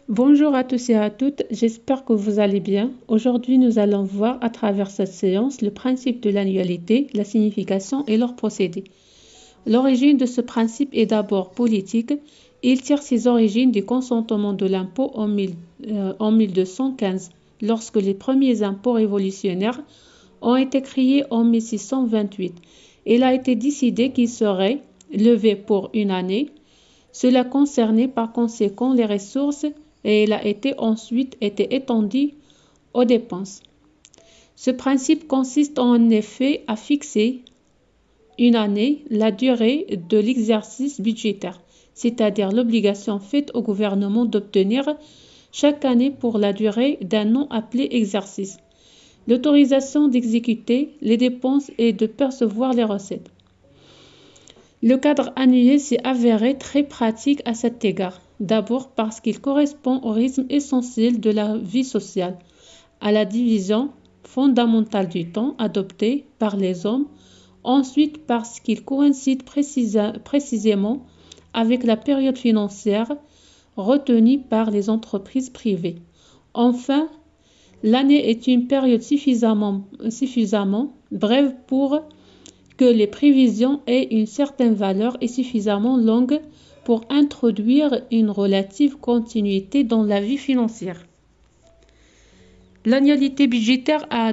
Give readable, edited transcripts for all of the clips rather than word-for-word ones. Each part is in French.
Bonjour à tous et à toutes, j'espère que vous allez bien. Aujourd'hui, nous allons voir à travers cette séance le principe de l'annualité, la signification et leur procédé. L'origine de ce principe est d'abord politique. Il tire ses origines du consentement de l'impôt en 1215, lorsque les premiers impôts révolutionnaires ont été créés en 1628. Il a été décidé qu'ils seraient levés pour une année. Cela concernait par conséquent les ressources et il a ensuite été étendu aux dépenses. Ce principe consiste en effet à fixer une année la durée de l'exercice budgétaire, c'est-à-dire l'obligation faite au gouvernement d'obtenir chaque année pour la durée d'un an appelé exercice, l'autorisation d'exécuter les dépenses et de percevoir les recettes. Le cadre annuel s'est avéré très pratique à cet égard. D'abord parce qu'il correspond au rythme essentiel de la vie sociale, à la division fondamentale du temps adoptée par les hommes. Ensuite parce qu'il coïncide précisément avec la période financière retenue par les entreprises privées. Enfin, l'année est une période suffisamment brève pour que les prévisions aient une certaine valeur et suffisamment longue pour introduire une relative continuité dans la vie financière. L'annualité budgétaire a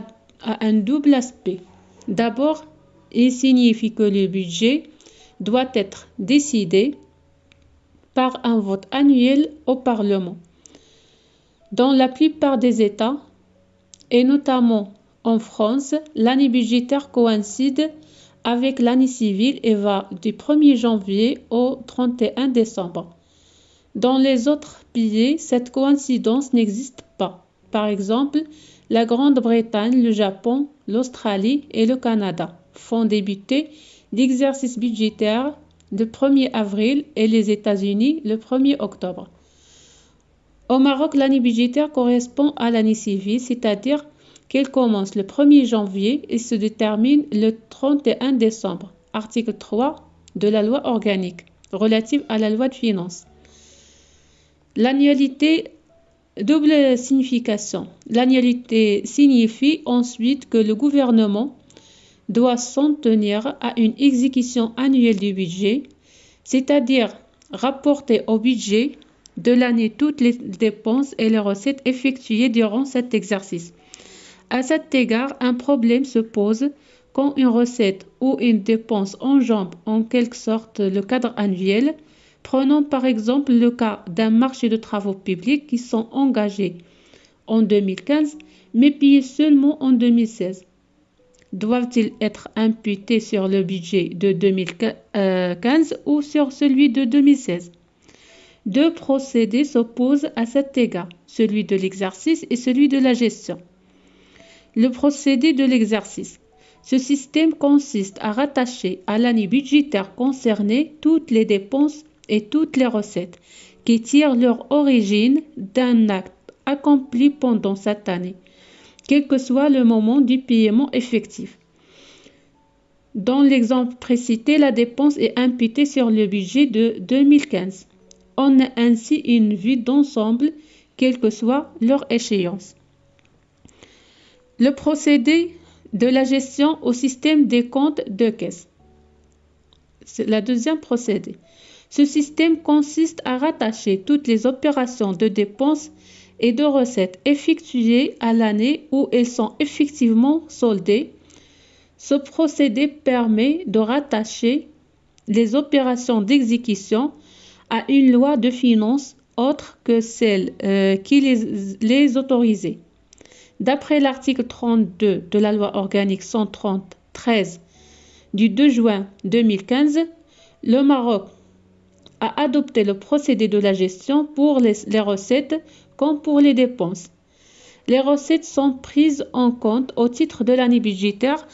un double aspect. D'abord, il signifie que le budget doit être décidé par un vote annuel au Parlement. Dans la plupart des États, et notamment en France, l'année budgétaire coïncide avec l'année civile et va du 1er janvier au 31 décembre. Dans les autres pays, cette coïncidence n'existe pas. Par exemple, la Grande-Bretagne, le Japon, l'Australie et le Canada font débuter l'exercice budgétaire le 1er avril et les États-Unis le 1er octobre. Au Maroc, l'année budgétaire correspond à l'année civile, c'est-à-dire qu'elle commence le 1er janvier et se détermine le 31 décembre. Article 3 de la loi organique relative à la loi de finances. L'annualité, double signification. L'annualité signifie ensuite que le gouvernement doit s'en tenir à une exécution annuelle du budget, c'est-à-dire rapporter au budget de l'année toutes les dépenses et les recettes effectuées durant cet exercice. À cet égard, un problème se pose quand une recette ou une dépense enjambe en quelque sorte le cadre annuel. Prenons par exemple le cas d'un marché de travaux publics qui sont engagés en 2015 mais payés seulement en 2016. Doivent-ils être imputés sur le budget de 2015 ou sur celui de 2016? Deux procédés s'opposent à cet égard, celui de l'exercice et celui de la gestion. Le procédé de l'exercice. Ce système consiste à rattacher à l'année budgétaire concernée toutes les dépenses et toutes les recettes qui tirent leur origine d'un acte accompli pendant cette année, quel que soit le moment du paiement effectif. Dans l'exemple précité, la dépense est imputée sur le budget de 2015. On a ainsi une vue d'ensemble, quelle que soit leur échéance. Le procédé de la gestion au système des comptes de caisse. C'est la deuxième procédé. Ce système consiste à rattacher toutes les opérations de dépenses et de recettes effectuées à l'année où elles sont effectivement soldées. Ce procédé permet de rattacher les opérations d'exécution à une loi de finances autre que celle qui les autorisait. D'après l'article 32 de la loi organique 130-13 du 2 juin 2015, le Maroc a adopté le procédé de la gestion pour les recettes comme pour les dépenses. Les recettes sont prises en compte au titre de l'année budgétaire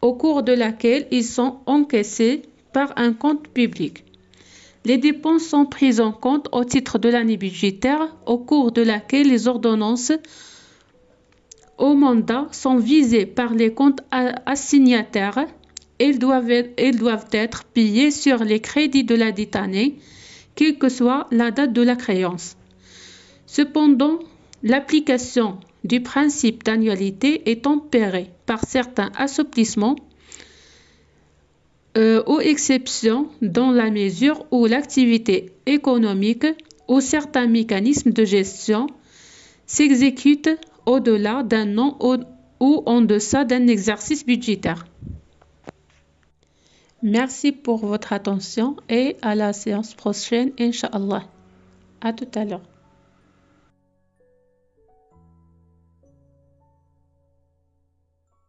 au cours de laquelle ils sont encaissés par un compte public. Les dépenses sont prises en compte au titre de l'année budgétaire au cours de laquelle les ordonnances au mandat sont visées par les comptes assignataires. Elles doivent être payées sur les crédits de la dite année, quelle que soit la date de la créance. Cependant, l'application du principe d'annualité est tempérée par certains assouplissements aux exceptions dans la mesure où l'activité économique ou certains mécanismes de gestion s'exécutent au-delà d'un an ou en deçà d'un exercice budgétaire. Merci pour votre attention et à la séance prochaine, Inch'Allah. À tout à l'heure.